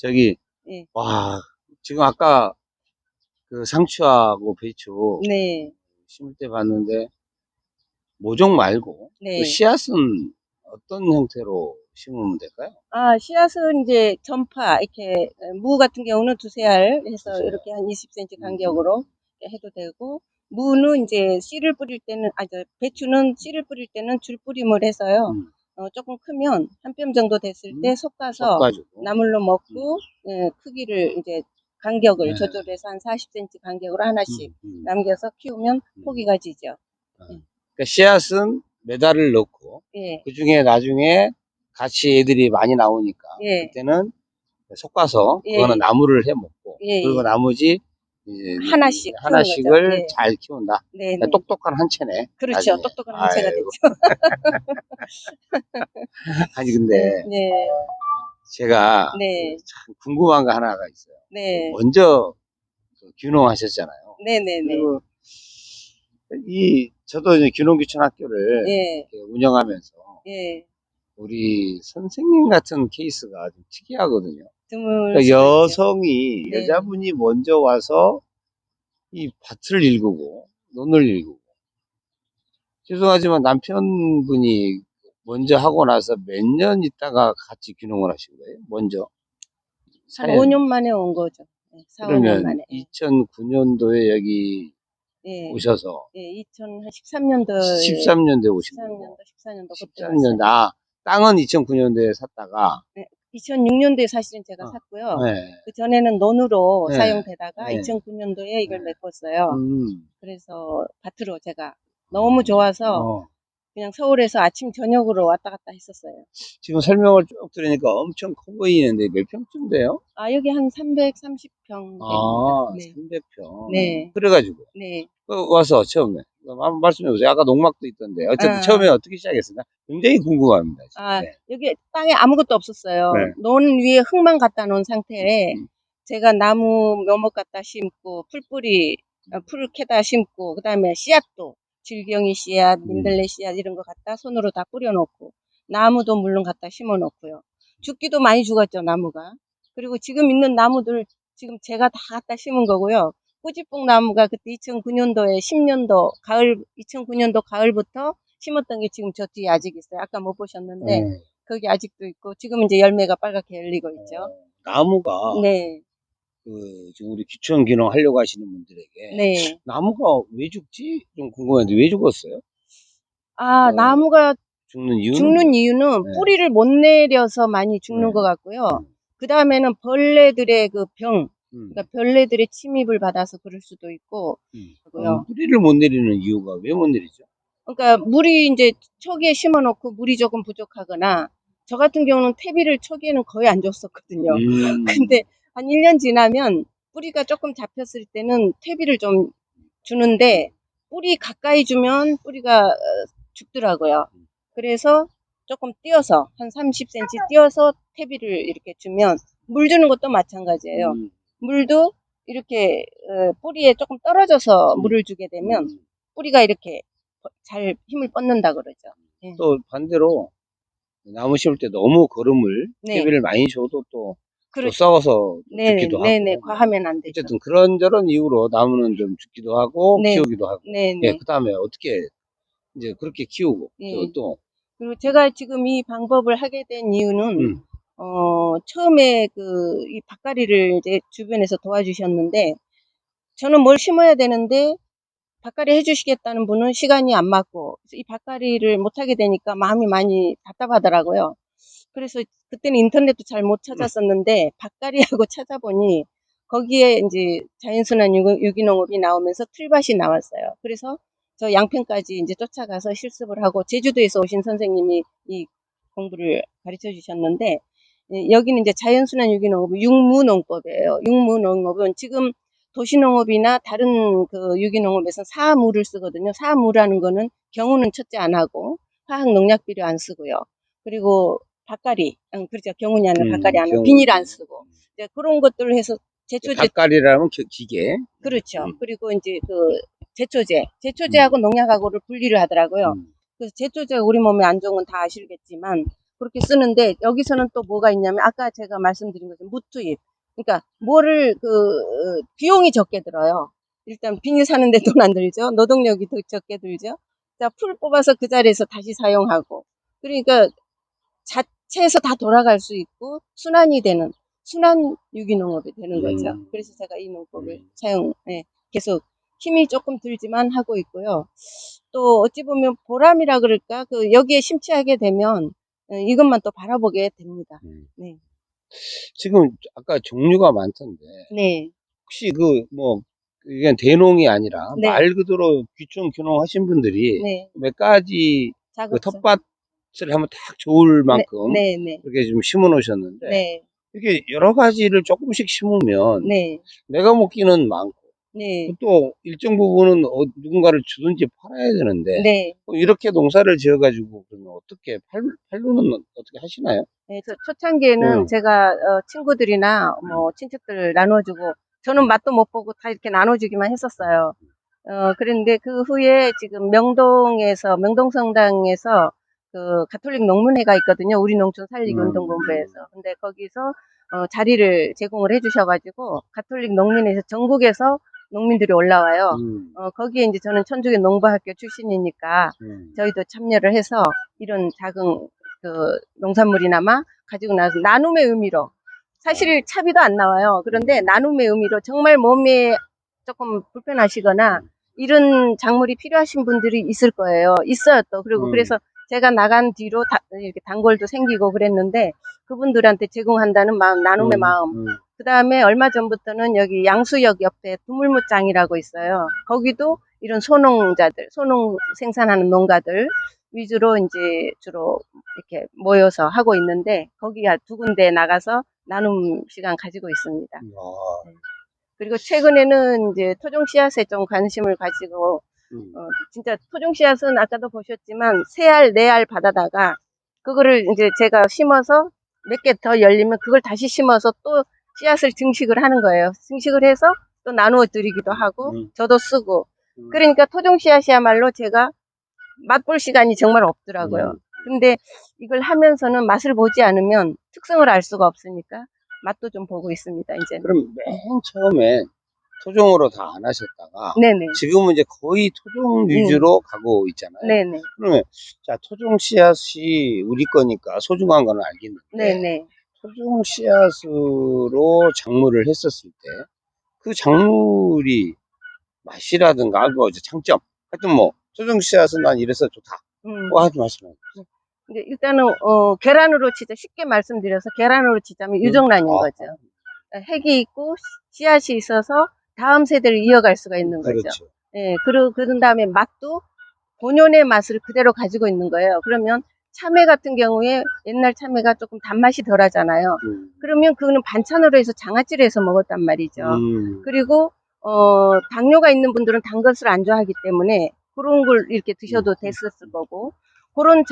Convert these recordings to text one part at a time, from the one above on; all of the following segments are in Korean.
저기, 예. 와, 지금 아까 그 상추하고 배추 네. 심을 때 봤는데, 모종 말고, 그 네. 씨앗은 어떤 형태로 심으면 될까요? 아, 씨앗은 이제 전파, 이렇게, 무 같은 경우는 두세 알 해서 두세 알. 이렇게 한 20cm 간격으로 해도 되고, 무는 이제 씨를 뿌릴 때는, 배추는 씨를 뿌릴 때는 줄뿌림을 해서요. 조금 크면 한 뼘 정도 됐을 때 솎아서 섞어가지고. 나물로 먹고, 크기를 이제 간격을 네. 조절해서 한 40cm 간격으로 하나씩 음. 남겨서 키우면 포기가 지죠. 그러니까 씨앗은 매달을 넣고, 예, 그 중에 나중에 같이 애들이 많이 나오니까, 예, 그때는 섞어서, 예, 그거는 예, 나무를 해 먹고, 예, 그리고 예. 나머지, 이제 하나씩 키우는 거죠. 하나씩을 예, 잘 키운다. 네, 그러니까 네. 똑똑한 한 채네, 그렇죠. 나중에. 똑똑한 한채가 아이고. 됐죠. 아니, 네, 근데 네, 제가 네, 참 궁금한 거 하나가 있어요. 네, 먼저 귀농하셨잖아요. 네, 네, 네, 그리고 저도 이제 귀농귀촌 학교를 예, 이렇게 운영하면서 예. 우리 선생님 같은 케이스가 좀 특이하거든요. 드물 그러니까 수도 있죠. 여성이, 네. 여자분이 먼저 와서 이 밭을 일구고, 논을 일구고. 죄송하지만 남편분이 먼저 하고 나서 몇 년 있다가 같이 귀농을 하신 거예요? 먼저. 한 사연. 5년 만에 온 거죠. 네, 4, 5년 그러면 만에. 예, 2009년도에 여기 예, 오셔서 예, 2013년도에, 13년도에 오신 거고, 13년도, 14년도 그때 13년도, 왔어요. 땅은 2009년도에 샀다가, 네, 2006년도에 사실은 제가 어, 샀고요. 네, 그 전에는 논으로 네, 사용되다가 네, 2009년도에 이걸 네. 메꿨어요. 음, 그래서 밭으로 제가 너무 좋아서 어. 그냥 서울에서 아침 저녁으로 왔다 갔다 했었어요. 지금 설명을 쭉 들으니까 엄청 커 보이는데 몇 평쯤 돼요? 아, 여기 한 330평 됩니다. 아, 네. 300평. 네. 그래가지고, 네. 와서 처음에, 한번 말씀해 보세요. 아까 농막도 있던데. 어쨌든 아, 처음에 어떻게 시작했어요? 굉장히 궁금합니다. 지금. 아, 네. 여기 땅에 아무것도 없었어요. 네. 논 위에 흙만 갖다 놓은 상태에 음, 제가 나무 묘목 갖다 심고 풀뿌리, 풀을 캐다 심고 그다음에 씨앗도 질경이 씨앗, 민들레 씨앗 이런 거 갖다 손으로 다 뿌려놓고 나무도 물론 갖다 심어 놓고요. 죽기도 많이 죽었죠, 나무가. 그리고 지금 있는 나무들 지금 제가 다 갖다 심은 거고요. 꾸지뽕 나무가 그때 2009년도에 10년도 가을 2009년도 가을부터 심었던 게 지금 저 뒤에 아직 있어요. 아까 못 보셨는데 네. 거기 아직도 있고 지금 이제 열매가 빨갛게 열리고 있죠. 나무가, 네, 지금 우리 귀촌 귀농 하려고 하시는 분들에게, 네. 나무가 왜 죽지? 좀 궁금한데, 왜 죽었어요? 아, 어, 나무가 죽는 이유는 죽는 뭐예요? 이유는 네, 뿌리를 못 내려서 많이 죽는 것 네, 같고요. 그 다음에는 벌레들의 그 병, 음, 그러니까 벌레들의 침입을 받아서 그럴 수도 있고, 고요. 뿌리를 못 내리는 이유가 왜 못 내리죠? 그러니까 물이 이제 초기에 심어놓고 물이 조금 부족하거나, 저 같은 경우는 퇴비를 초기에는 거의 안 줬었거든요. 근데 한 1년 지나면 뿌리가 조금 잡혔을 때는 퇴비를 좀 주는데, 뿌리 가까이 주면 뿌리가 죽더라고요. 그래서 조금 띄어서 한 30cm 띄어서 퇴비를 이렇게 주면 물 주는 것도 마찬가지예요. 물도 이렇게 뿌리에 조금 떨어져서 물을 주게 되면 뿌리가 이렇게 잘 힘을 뻗는다 그러죠. 예. 또 반대로 나무 심을 때 너무 거름을, 네, 퇴비를 많이 줘도 또 그렇죠. 썩어서 또 네, 죽기도 네, 네, 하고, 과하면 안 되죠. 어쨌든 그런저런 이유로 나무는 좀 죽기도 하고, 네, 키우기도 하고. 네, 예, 네. 그 다음에 어떻게, 이제 그렇게 키우고, 예. 또, 그리고 제가 지금 이 방법을 하게 된 이유는 음, 처음에 이 밭갈이를 이제 주변에서 도와주셨는데, 저는 뭘 심어야 되는데, 밭갈이 해주시겠다는 분은 시간이 안 맞고, 이 밭갈이를 못하게 되니까 마음이 많이 답답하더라고요. 그래서 그때는 인터넷도 잘 못 찾았었는데, 밭갈이하고 찾아보니, 거기에 이제 자연순환 유기농업이 나오면서 틀밭이 나왔어요. 그래서 저 양평까지 이제 쫓아가서 실습을 하고, 제주도에서 오신 선생님이 이 공부를 가르쳐 주셨는데, 여기는 이제 자연순환 유기농업은 육무농법이에요. 육무농업은 지금 도시농업이나 다른 그 유기농업에서 사무를 쓰거든요. 사무라는 거는 경우는 첫째 안 하고 화학 농약 비료 안 쓰고요. 그리고 밭갈이, 그렇죠. 경운이 아니라 밭갈이 안 하고 비닐 안 쓰고 이제 그런 것들을 해서 제초제, 밭갈이라면 기계. 그렇죠. 음, 그리고 이제 제초제하고 농약하고를 분리를 하더라고요. 음, 그래서 제초제가 우리 몸에 안 좋은 건 다 아시겠지만 그렇게 쓰는데 여기서는 또 뭐가 있냐면 아까 제가 말씀드린 것처럼 무투입. 그러니까 뭐를 비용이 적게 들어요. 일단 비닐 사는데 돈 안 들죠. 노동력이 더 적게 들죠. 자, 풀 뽑아서 그 자리에서 다시 사용하고. 그러니까 자체에서 다 돌아갈 수 있고 순환이 되는 순환 유기농업이 되는 거죠. 그래서 제가 이 농법을 계속 힘이 조금 들지만 하고 있고요. 또 어찌 보면 보람이라 그럴까? 여기에 심취하게 되면 이것만 또 바라보게 됩니다. 네. 지금 아까 종류가 많던데 네. 혹시 이건 대농이 아니라 네. 말 그대로 귀촌 귀농하신 분들이 네. 몇 가지 그 작업성. 텃밭을 하면 딱 좋을 네. 만큼 네. 네. 이렇게 좀 심어 놓으셨는데 네. 이렇게 여러 가지를 조금씩 심으면 네. 내가 먹기는 많고 네. 또 일정 부분은 누군가를 주든지 팔아야 되는데 네. 이렇게 농사를 지어가지고 그러면 어떻게 팔로는 어떻게 하시나요? 네, 초창기에는 제가 친구들이나 뭐 친척들 나눠주고 저는 맛도 못 보고 다 이렇게 나눠주기만 했었어요. 그런데 그 후에 지금 명동성당에서 그 가톨릭 농문회가 있거든요. 우리 농촌 살리기 운동본부에서. 근데 거기서 자리를 제공을 해주셔가지고 가톨릭 농민회에서 전국에서 농민들이 올라와요. 거기에 이제 저는 천주교 농부학교 출신이니까 저희도 참여를 해서 이런 작은 농산물이나마 가지고 나서 나눔의 의미로 사실 차비도 안 나와요. 그런데 나눔의 의미로 정말 몸에 조금 불편하시거나 이런 작물이 필요하신 분들이 있을 거예요. 있어요 또. 그리고 그래서 제가 나간 뒤로 이렇게 단골도 생기고 그랬는데 그분들한테 제공한다는 마음, 나눔의 마음. 그 다음에 얼마 전부터는 여기 양수역 옆에 두물무장이라고 있어요. 거기도 이런 소농자들, 소농 생산하는 농가들 위주로 이제 주로 이렇게 모여서 하고 있는데 거기 두 군데 나가서 나눔 시간 가지고 있습니다. 네. 그리고 최근에는 이제 토종 씨앗에 좀 관심을 가지고 진짜 토종 씨앗은 아까도 보셨지만 3알, 4알 받아다가 그거를 이제 제가 심어서 몇 개 더 열리면 그걸 다시 심어서 또 씨앗을 증식을 하는 거예요. 증식을 해서 또 나누어 드리기도 하고 저도 쓰고 그러니까 토종 씨앗이야말로 제가 맛볼 시간이 정말 없더라고요. 근데 이걸 하면서는 맛을 보지 않으면 특성을 알 수가 없으니까 맛도 좀 보고 있습니다, 이제. 그럼 맨 처음에 토종으로 다 안 하셨다가 네네. 지금은 이제 거의 토종 위주로 가고 있잖아요. 네네. 그러면 자 토종 씨앗이 우리 거니까 소중한 건 알겠는데 네네. 토종 씨앗으로 작물을 했었을 때 그 작물이 맛이라든가 장점 하여튼 토종 씨앗은 난 이래서 좋다 하지 말씀해 주세요. 근데 일단은 계란으로 치자 쉽게 말씀드려서 계란으로 치자면 유정란인 거죠. 핵이 있고 씨앗이 있어서 다음 세대를 이어갈 수가 있는 거죠. 그렇죠. 예, 그런 다음에 맛도 본연의 맛을 그대로 가지고 있는 거예요. 그러면 참외 같은 경우에 옛날 참외가 조금 단맛이 덜 하잖아요. 그러면 그거는 반찬으로 해서 장아찌를 해서 먹었단 말이죠. 그리고 당뇨가 있는 분들은 단 것을 안 좋아하기 때문에 그런 걸 이렇게 드셔도 됐었을 거고 그런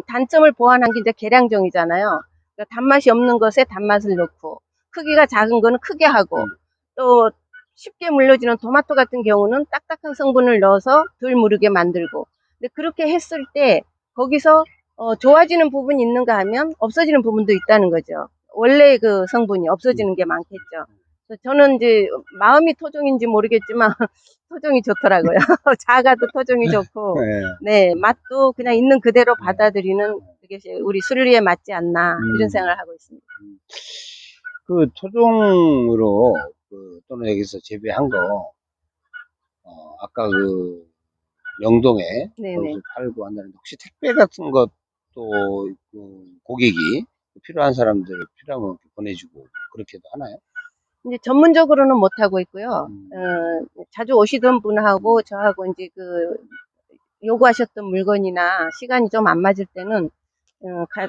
단점을 보완한 게 이제 계량종이잖아요. 그러니까 단맛이 없는 것에 단맛을 넣고 크기가 작은 거는 크게 하고 또 쉽게 물려지는 토마토 같은 경우는 딱딱한 성분을 넣어서 덜 무르게 만들고 근데 그렇게 했을 때 거기서 좋아지는 부분이 있는가 하면 없어지는 부분도 있다는 거죠. 원래 그 성분이 없어지는 게 많겠죠. 그래서 저는 이제 마음이 토종인지 모르겠지만 토종이 좋더라고요. 작아도 토종이 좋고 네 맛도 그냥 있는 그대로 받아들이는 그게 우리 순리에 맞지 않나 이런 생각을 하고 있습니다. 그 토종으로 또는 여기서 재배한 거 아까 그 명동에 거기서 팔고 한다는데 혹시 택배 같은 것도 고객이 필요한 사람들 필요하면 보내주고 그렇게도 하나요? 이제 전문적으로는 못 하고 있고요. 자주 오시던 분하고 저하고 이제 요구하셨던 물건이나 시간이 좀 안 맞을 때는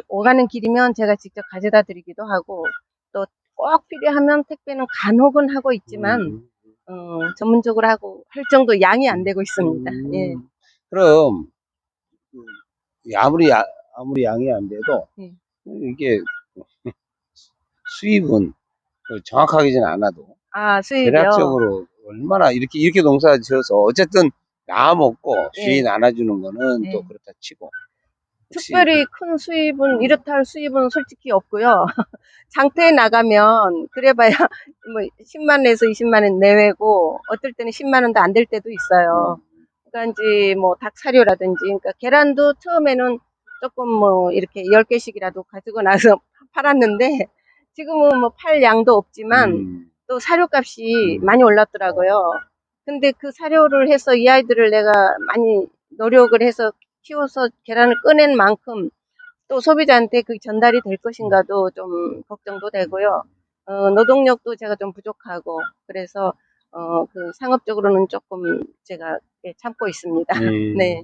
오가는 길이면 제가 직접 가져다 드리기도 하고 또 꼭 필요하면 택배는 간혹은 하고 있지만 전문적으로 하고 할 정도 양이 안 되고 있습니다. 예. 그럼 아무리 양이 안 돼도 이게 수입은 정확하지는 않아도 수입이요? 대략적으로 얼마나 이렇게 농사 지어서 어쨌든 나 먹고 주인 안아주는 거는 또 그렇다 치고 혹시 특별히 큰 수입은 이렇다 할 수입은 솔직히 없고요. 장터에 나가면 그래봐야 뭐 10만 원에서 20만 원 내외고 어떨 때는 10만 원도 안 될 때도 있어요. 그러니까 이제 뭐 닭 사료라든지 그러니까 계란도 처음에는 조금 뭐 이렇게 10개씩이라도 가지고 나서 팔았는데 지금은 뭐 팔 양도 없지만 또 사료값이 많이 올랐더라고요. 근데 그 사료를 해서 이 아이들을 내가 많이 노력을 해서 키워서 계란을 꺼낸 만큼 또 소비자한테 그 전달이 될 것인가도 좀 걱정도 되고요. 노동력도 제가 좀 부족하고 그래서 그 상업적으로는 조금 제가 예, 참고 있습니다. 네.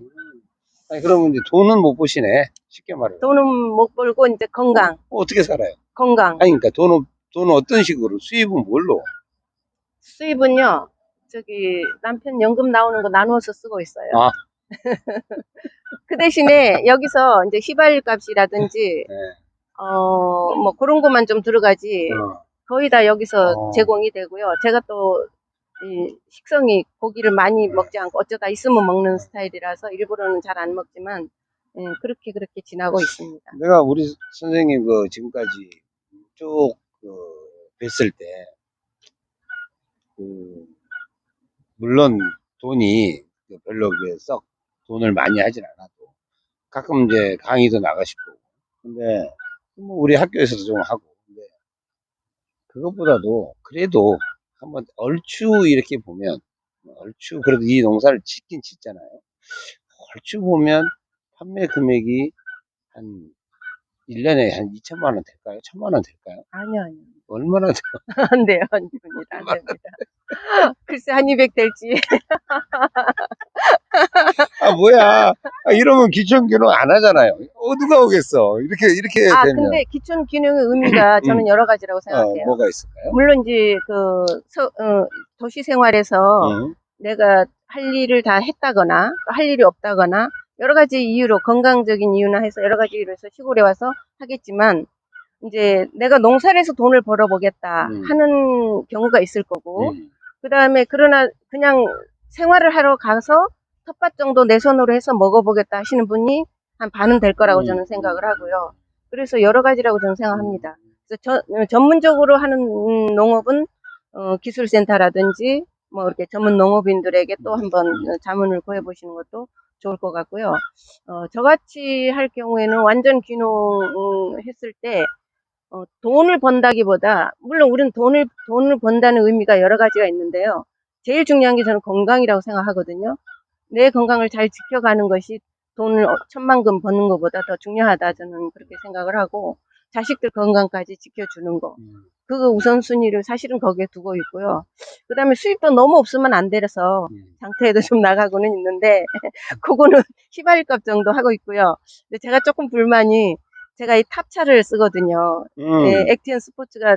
아니, 그러면 이제 돈은 못 버시네. 쉽게 말해. 돈은 못 벌고 이제 건강, 어떻게 살아요? 건강. 아니, 그러니까 돈은 어떤 식으로? 수입은 뭘로? 수입은요. 저기 남편 연금 나오는 거 나누어서 쓰고 있어요. 아, 그 대신에 여기서 이제 휘발값이라든지 네. 뭐 그런 것만 좀 들어가지 거의 다 여기서 제공이 되고요. 제가 또 이 식성이 고기를 많이 먹지 않고 어쩌다 있으면 먹는 스타일이라서 일부러는 잘 안 먹지만 예, 그렇게 지나고 있습니다. 내가 우리 선생님 그 지금까지 쭉 뵀을 때, 그, 물론 돈이 별로 썩 돈을 많이 하진 않아도 가끔 이제 강의도 나가시고, 근데 뭐 우리 학교에서도 좀 하고, 근데 그것보다도 그래도 한번 얼추 이렇게 보면, 얼추 그래도 이 농사를 짓긴 짓잖아요. 얼추 보면 판매 금액이 한 1년에 한 2천만 원 될까요? 1천만 원 될까요? 아니요. 얼마나 안 돼요. 안 됩니다. 안 됩니다. 글쎄 한 200 될지. 뭐야. 이러면 기촌균은 안 하잖아요. 누가 오겠어. 이렇게 되면. 근데 기촌 균형의 의미가 저는 여러 가지라고 생각해요. 뭐가 있을까요? 물론 이제 도시 생활에서 내가 할 일을 다 했다거나 할 일이 없다거나 여러 가지 이유로 건강적인 이유나 해서 여러 가지 이유로 해서 시골에 와서 하겠지만 이제 내가 농사를 해서 돈을 벌어보겠다 하는 경우가 있을 거고 그 다음에 그러나 그냥 생활을 하러 가서 텃밭 정도 내 손으로 해서 먹어보겠다 하시는 분이 한 반은 될 거라고 저는 생각을 하고요. 그래서 여러 가지라고 저는 생각합니다. 그래서 전문적으로 하는 농업은 기술센터라든지 뭐 이렇게 전문 농업인들에게 또 한번 자문을 구해보시는 것도 좋을 것 같고요. 저같이 할 경우에는 완전 귀농했을 때 돈을 번다기보다 물론 우리는 돈을 번다는 의미가 여러 가지가 있는데요. 제일 중요한 게 저는 건강이라고 생각하거든요. 내 건강을 잘 지켜가는 것이 돈을 천만금 버는 것보다 더 중요하다 저는 그렇게 생각을 하고 자식들 건강까지 지켜주는 거 그거 우선순위를 사실은 거기에 두고 있고요. 그 다음에 수입도 너무 없으면 안 돼서 장터에도 좀 나가고는 있는데 그거는 휘발유값 정도 하고 있고요. 근데 제가 조금 불만이 제가 이 탑차를 쓰거든요. 예, 액티언 스포츠가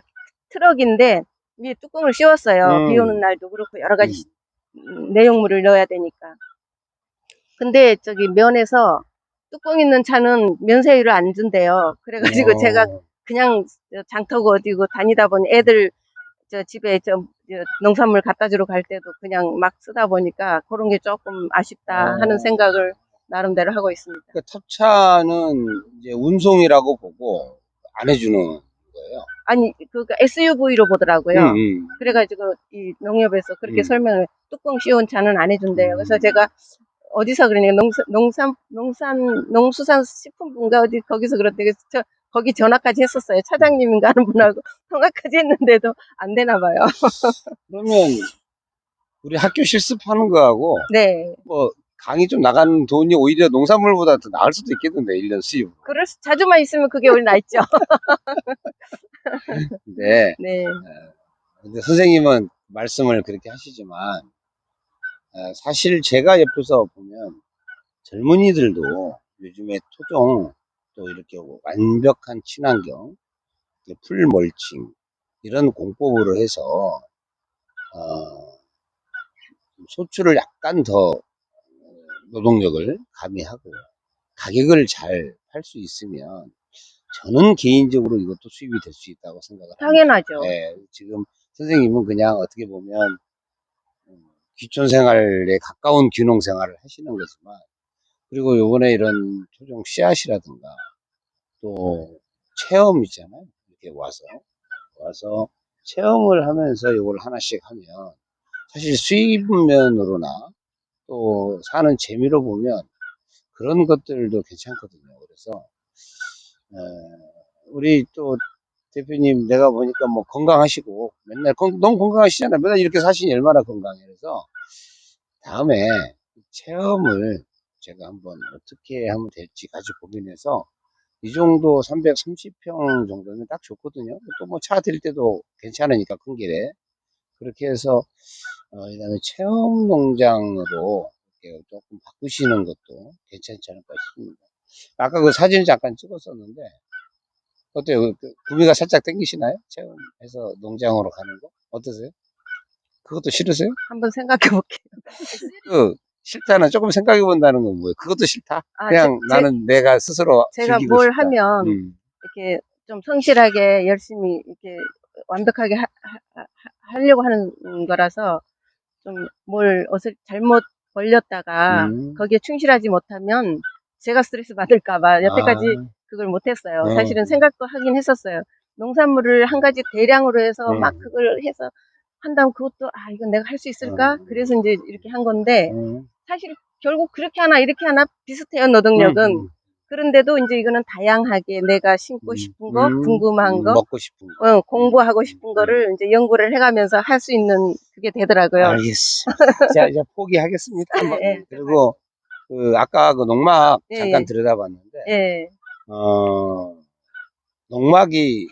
트럭인데 위에 뚜껑을 씌웠어요. 비 오는 날도 그렇고 여러 가지 내용물을 넣어야 되니까. 근데 저기 면에서 뚜껑 있는 차는 면세율을 안 준대요. 그래가지고 제가 그냥 장터고 어디고 다니다 보니 애들 집에 농산물 갖다 주러 갈 때도 그냥 막 쓰다 보니까 그런 게 조금 아쉽다 하는 생각을 나름대로 하고 있습니다. 그러니까 탑차는 이제 운송이라고 보고 안 해주는 거예요. 아니, 그러니까 SUV로 보더라고요. 그래가지고 이 농협에서 그렇게 설명을 뚜껑 씌운 차는 안 해준대요. 그래서 제가 어디서 그러냐 농수산식품부인가 어디 거기서 그랬대. 그래서 거기 전화까지 했었어요. 차장님인가 하는 분하고 통화까지 했는데도 안 되나 봐요. 그러면 우리 학교 실습하는 거하고 네. 뭐 강의 좀 나가는 돈이 오히려 농산물보다 더 나을 수도 있겠는데 1년 수입. 자주만 있으면 그게 오히려 낫죠. 네. 네. 근데 선생님은 말씀을 그렇게 하시지만 사실 제가 옆에서 보면 젊은이들도 요즘에 토종 또 이렇게 완벽한 친환경, 풀 멀칭 이런 공법으로 해서 소출을 약간 더 노동력을 가미하고 가격을 잘 팔 수 있으면 저는 개인적으로 이것도 수입이 될 수 있다고 생각을 합니다. 당연하죠. 네, 지금 선생님은 그냥 어떻게 보면 귀촌 생활에 가까운 귀농 생활을 하시는 거지만 그리고 요번에 이런 토종 씨앗이라든가 또 체험 있잖아요. 이렇게 와서 체험을 하면서 이걸 하나씩 하면 사실 수입면으로나 또 사는 재미로 보면 그런 것들도 괜찮거든요. 그래서 우리 또 대표님 내가 보니까 뭐 건강하시고 맨날 너무 건강하시잖아요. 맨날 이렇게 사시니 얼마나 건강해. 그래서 다음에 체험을 제가 한번 어떻게 하면 될지 같이 고민해서 이 정도 330평 정도면 딱 좋거든요. 또 뭐 차 댈 때도 괜찮으니까 큰 길에 그렇게 해서 그다음에 체험 농장으로 이렇게 조금 바꾸시는 것도 괜찮지 않을까 싶습니다. 아까 그 사진을 잠깐 찍었었는데 어때요? 구미가 살짝 땡기시나요? 체험해서 농장으로 가는 거 어떠세요? 그것도 싫으세요? 한번 생각해 볼게요. 그 싫다는 조금 생각해 본다는 건 뭐예요? 그것도 싫다? 아, 그냥 나는 내가 스스로 제가 즐기고 뭘 싶다. 하면 이렇게 좀 성실하게 열심히 이렇게 완벽하게 하려고 하는 거라서 좀 뭘 잘못 벌렸다가 음. 거기에 충실하지 못하면 제가 스트레스 받을까봐 여태까지 아, 그걸 못했어요. 어, 사실은 생각도 하긴 했었어요. 농산물을 한 가지 대량으로 해서 막 음, 그걸 해서 한다면 그것도 이건 내가 할 수 있을까? 음, 그래서 이제 이렇게 한 건데 음, 사실 결국 그렇게 하나 이렇게 하나 비슷해요, 노동력은. 그런데도 이제 이거는 다양하게 내가 심고 싶은 거, 궁금한 거, 먹고 싶은 거. 공부하고 싶은 거를 이제 연구를 해가면서 할 수 있는 그게 되더라고요. 알겠어. 자, 이제 포기하겠습니다. 한번. 예, 그리고, 아까 그 농막 예, 잠깐 예, 들여다봤는데, 예, 어, 농막이,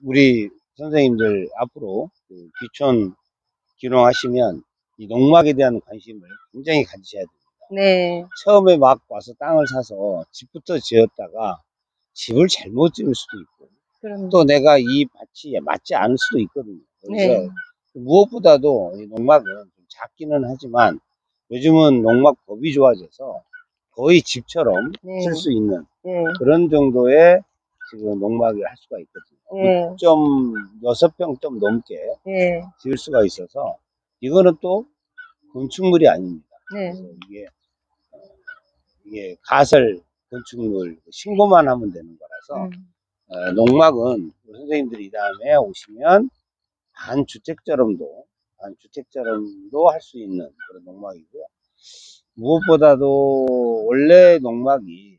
우리 선생님들 앞으로 귀촌 귀농하시면 이 농막에 대한 관심을 굉장히 가지셔야 돼요. 네, 처음에 막 와서 땅을 사서 집부터 지었다가 집을 잘못 지을 수도 있고, 그럼, 또 내가 이 밭이 맞지 않을 수도 있거든요. 네, 그래서 무엇보다도 이 농막은 좀 작기는 하지만 요즘은 농막법이 좋아져서 거의 집처럼 네, 쓸 수 있는 예, 그런 정도의 지금 농막을 할 수가 있거든요. 예, 6.6평 좀 넘게 예, 지을 수가 있어서 이거는 또 건축물이 아닙니다. 네, 그래서 이게 가설 건축물 신고만 하면 되는 거라서 농막은 우리 선생님들이 이 다음에 오시면 반주택처럼도 할 수 있는 그런 농막이고요. 무엇보다도 원래 농막이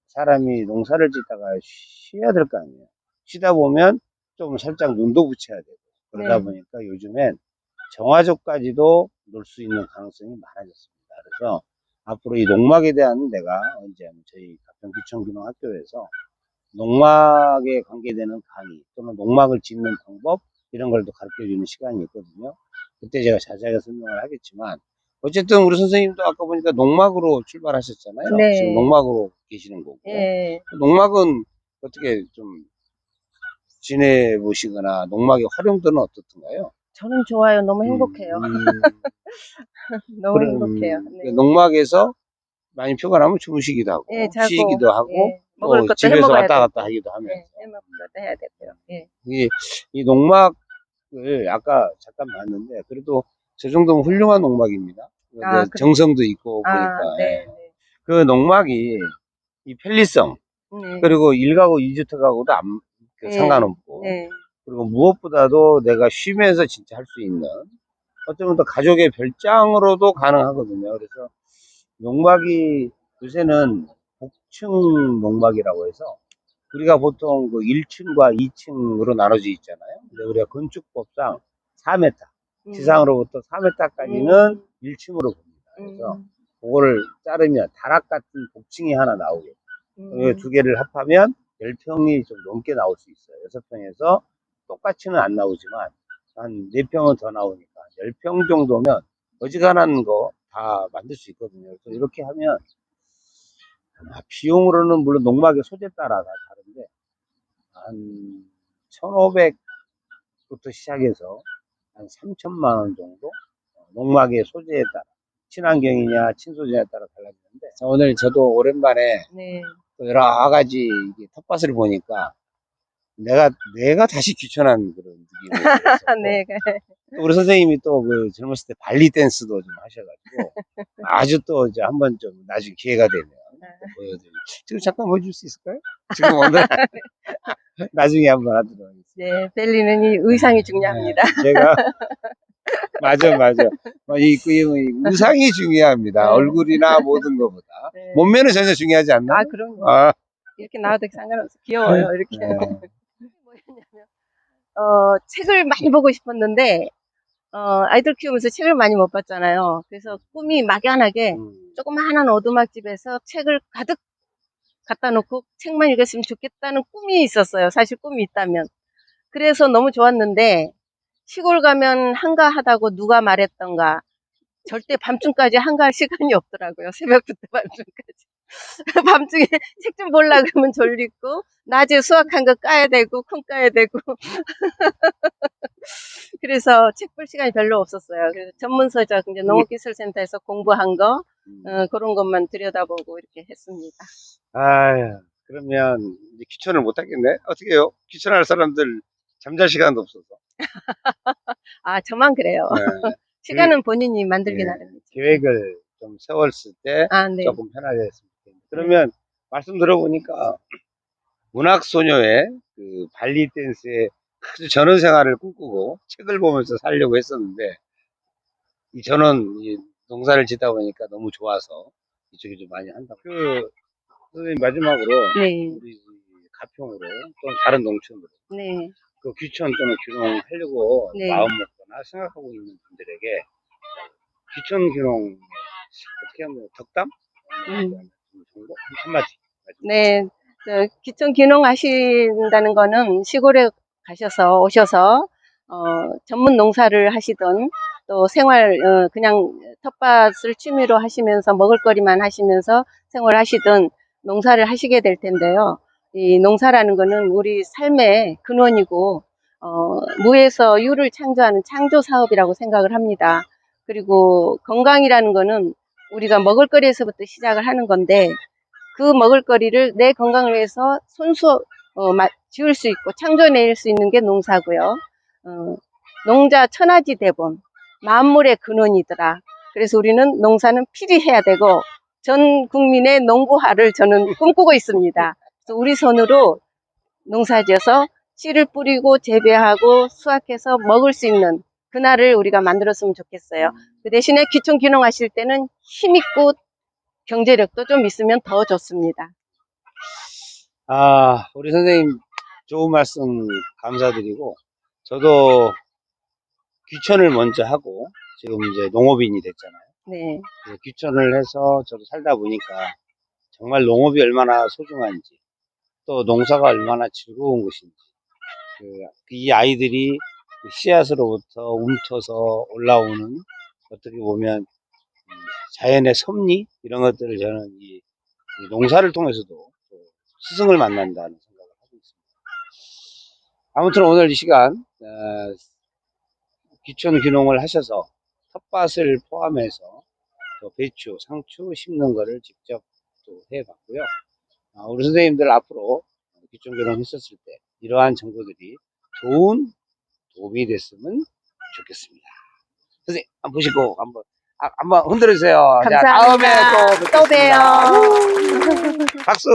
사람이 농사를 짓다가 쉬어야 될 거 아니에요. 쉬다 보면 좀 살짝 눈도 붙여야 되고 그러다 네, 보니까 요즘엔 정화조까지도 놓을 수 있는 가능성이 많아졌습니다. 그래서 앞으로 이 농막에 대한 내가 언제 저희 가평귀촌기농학교에서 농막에 관계되는 강의 또는 농막을 짓는 방법 이런 걸 또 가르쳐 주는 시간이 있거든요. 그때 제가 자세하게 설명을 하겠지만 어쨌든 우리 선생님도 아까 보니까 농막으로 출발하셨잖아요. 지금 네, 농막으로 계시는 거고 예. 농막은 어떻게 좀 지내보시거나 농막의 활용도는 어떻던가요? 저는 좋아요. 너무 행복해요. 음, 너무 행복해요. 네. 농막에서 많이 피가 나면 주무시기도 예, 하고 자고, 쉬기도 하고 예, 먹을 또 것도 해 집에서 먹어야 왔다 갔다 되고, 하기도 하면서 예, 해 먹을 것도 해야 되고요. 예. 이 농막을 아까 잠깐 봤는데 그래도 저 정도면 훌륭한 농막입니다. 아, 정성도 있고 보니까 네, 예. 그 농막이 이 편리성 네. 그리고 1가구 2주택하고도 예, 상관없고 예, 그리고 무엇보다도 내가 쉬면서 진짜 할 수 있는 어쩌면 또 가족의 별장으로도 가능하거든요. 그래서 농막이 요새는 복층 농막이라고 해서 우리가 보통 그 1층과 2층으로 나눠져 있잖아요. 근데 우리가 건축법상 4m, 지상으로부터 4m까지는 1층으로 봅니다. 그래서 그거를 자르면 다락 같은 복층이 하나 나오게. 두 개를 합하면 10평이 좀 넘게 나올 수 있어요. 6평에서 똑같이는 안 나오지만 한 4평은 더 나오니까 10평 정도면 어지간한 거 다 만들 수 있거든요. 그래서 이렇게 하면 비용으로는 물론 농막의 소재에 따라 다 다른데 한 1,500부터 시작해서 한 3천만 원 정도 농막의 소재에 따라 친환경이냐 친소재에 따라 달라지는데 오늘 저도 오랜만에 네. 또 여러 가지 텃밭을 보니까 내가 다시 귀촌한 그런 느낌이 들었었고 네, 또 우리 선생님이 또 그 젊었을 때 발리 댄스도 좀 하셔가지고 아주 또 이제 한번 좀 나중에 기회가 되면 또 보여드리고 지금 잠깐 보여줄 수 있을까요? 지금 오늘 나중에 한번 하도록 하겠습니다. 네, 벨리는 이 의상이 중요합니다. 제가 맞아. 이 의상이 중요합니다. 네. 얼굴이나 모든 것보다 네. 몸매는 전혀 중요하지 않나? 아, 그럼요. 아, 이렇게 나와도 상관없어. 귀여워요, 이렇게. 네. 뭐였냐면, 책을 많이 보고 싶었는데, 아이들 키우면서 책을 많이 못 봤잖아요. 그래서 꿈이 막연하게 조그마한 오두막집에서 책을 가득 갖다 놓고 책만 읽었으면 좋겠다는 꿈이 있었어요. 사실 꿈이 있다면. 그래서 너무 좋았는데, 시골 가면 한가하다고 누가 말했던가, 절대 밤중까지 한가할 시간이 없더라고요. 새벽부터 밤중까지. 밤중에 책 좀 보려고 그러면 졸리고, 낮에 수학한 거 까야 되고, 콩 까야 되고. 그래서 책 볼 시간이 별로 없었어요. 그래서 전문서적, 이제 농업기술센터에서 공부한 거, 그런 것만 들여다보고 이렇게 했습니다. 아유, 그러면 이제 귀촌을 못 하겠네? 어떻게 해요? 귀촌할 사람들 잠잘 시간도 없어서. 아, 저만 그래요. 네. 시간은 본인이 만들기 예, 나름이죠. 계획을 좀 세웠을 때 아, 네. 조금 편하게 했습니다. 그러면 말씀 들어보니까 문학소녀의 그 발리 댄스에 아주 전원 생활을 꿈꾸고 책을 보면서 살려고 했었는데 저는 이 농사를 짓다 보니까 너무 좋아서 이쪽에 좀 많이 한다고. 그 선생님 마지막으로 네. 우리 가평으로 또는 다른 농촌으로 네. 그 귀촌 또는 귀농하려고 네. 마음 먹거나 생각하고 있는 분들에게 귀촌 귀농 어떻게 하면 덕담? 정도? 한마디. 네. 귀촌 귀농 하신다는 거는 시골에 오셔서, 전문 농사를 하시던, 또 그냥 텃밭을 취미로 하시면서 먹을거리만 하시면서 생활하시던 농사를 하시게 될 텐데요. 이 농사라는 거는 우리 삶의 근원이고, 무에서 유를 창조하는 창조 사업이라고 생각을 합니다. 그리고 건강이라는 거는 우리가 먹을거리에서부터 시작을 하는 건데, 그 먹을거리를 내 건강을 위해서 지을 수 있고 창조해낼 수 있는 게 농사고요. 농자 천하지 대본, 만물의 근원이더라. 그래서 우리는 농사는 필히 해야 되고 전 국민의 농부화를 저는 꿈꾸고 있습니다. 그래서 우리 손으로 농사지어서 씨를 뿌리고 재배하고 수확해서 먹을 수 있는 그날을 우리가 만들었으면 좋겠어요. 그 대신에 귀촌 귀농하실 때는 힘있고 경제력도 좀 있으면 더 좋습니다. 아, 우리 선생님 좋은 말씀 감사드리고 저도 귀촌을 먼저 하고 지금 이제 농업인이 됐잖아요. 네. 그래서 귀촌을 해서 저도 살다 보니까 정말 농업이 얼마나 소중한지 또 농사가 얼마나 즐거운 것인지 이 아이들이 그 씨앗으로부터 움터서 올라오는 어떻게 보면 자연의 섭리 이런 것들을 저는 이 농사를 통해서도 또 스승을 만난다는 생각을 하고 있습니다. 아무튼 오늘 이 시간 귀촌 귀농을 하셔서 텃밭을 포함해서 또 배추, 상추 심는 거를 직접 또 해봤고요. 우리 선생님들 앞으로 귀촌 귀농 했었을 때 이러한 정보들이 좋은 도움이 됐으면 좋겠습니다. 선생님 한번 보시고 한번 흔들어 주세요. 감사합니다. 자, 다음에 또 또 뵙겠습니다. 봬요. 박수.